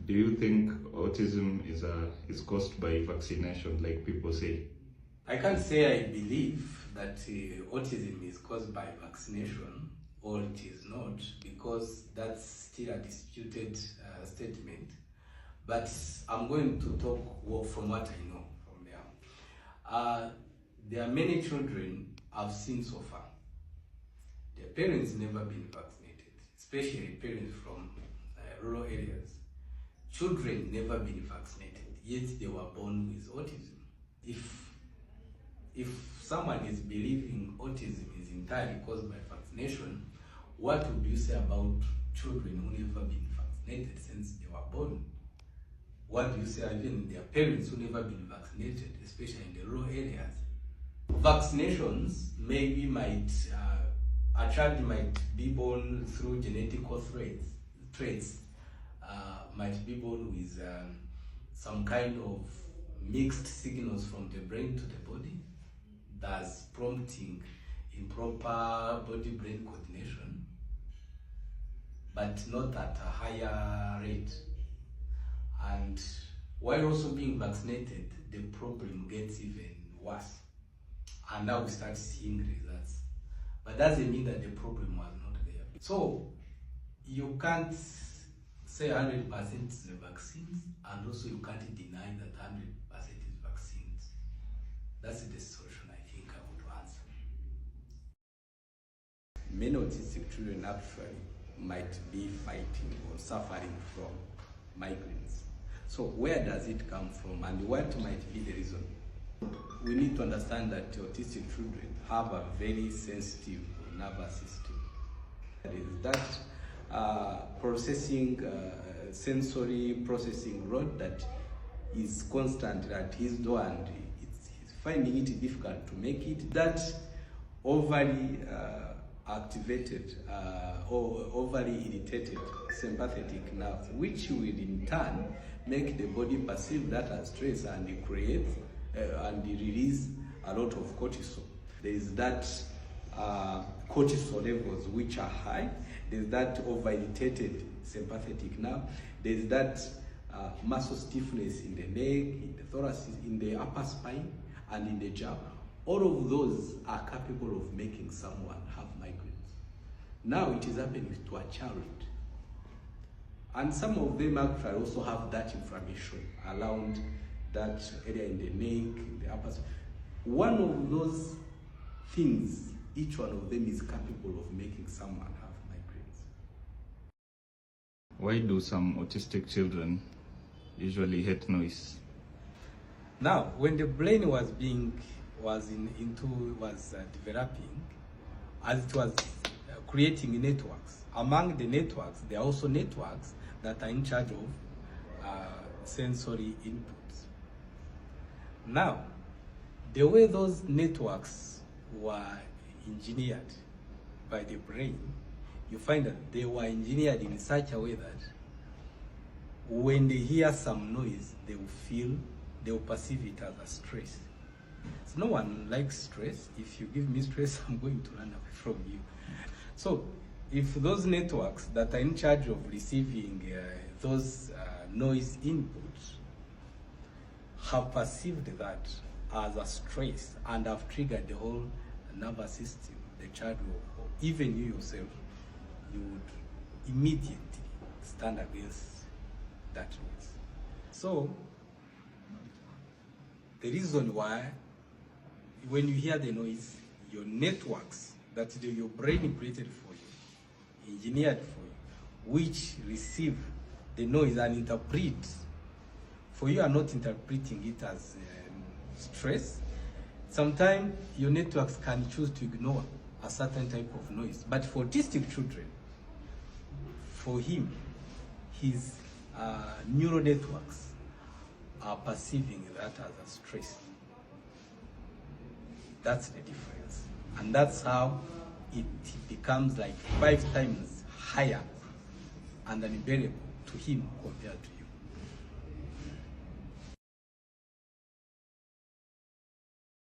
Do you think autism is caused by vaccination, like people say? I can't say I believe that autism is caused by vaccination, or it is not, because that's still a disputed statement. But I'm going to talk from what I know from there. There are many children I've seen so far. Their parents never been vaccinated, especially parents from rural areas. Children never been vaccinated, yet they were born with autism. If someone is believing autism is entirely caused by vaccination, what would you say about children who never been vaccinated since they were born? What do you say even their parents who never been vaccinated, especially in the rural areas? Vaccinations a child might be born through genetical traits, might be born with some kind of mixed signals from the brain to the body, thus prompting improper body-brain coordination, but not at a higher rate. And while also being vaccinated, the problem gets even worse. And now we start seeing results. But doesn't mean that the problem was not there. So you can't say 100% is the vaccines, and also you can't deny that 100% is vaccines. That's the solution I think I would answer. Many autistic children actually might be fighting or suffering from migraines. So where does it come from, and what might be the reason? We need to understand that autistic children have a very sensitive nervous system. That sensory processing rod that is constant at his door, and he's finding it difficult to make it. That overly activated or overly irritated sympathetic nerve, which will in turn make the body perceive that as stress and create and release a lot of cortisol. There is that cortisol levels which are high. There's that over-irritated sympathetic nerve. There's that muscle stiffness in the neck, in the thorax, in the upper spine, and in the jaw. All of those are capable of making someone have migraines. Now it is happening to a child. And some of them actually also have that inflammation around that area in the neck, in the upper spine. One of those things, each one of them is capable of making someone have migraines. Why do some autistic children usually hate noise? Now, when the brain was developing, as it was creating networks. Among the networks, there are also networks that are in charge of sensory inputs. Now, the way those networks were engineered by the brain, you find that they were engineered in such a way that when they hear some noise, they will perceive it as a stress. So no one likes stress. If you give me stress, I'm going to run away from you. So if those networks that are in charge of receiving those noise inputs have perceived that as a stress and have triggered the whole nervous system, the child will, or even you yourself, you would immediately stand against that noise. So the reason why, when you hear the noise, your networks that your brain created for you, engineered for you, which receive the noise and interpret, for you are not interpreting it as stress. Sometimes your networks can choose to ignore a certain type of noise. But for autistic children, for him, his neural networks are perceiving that as a stress. That's the difference. And that's how it becomes like 5 times higher and unbearable to him compared to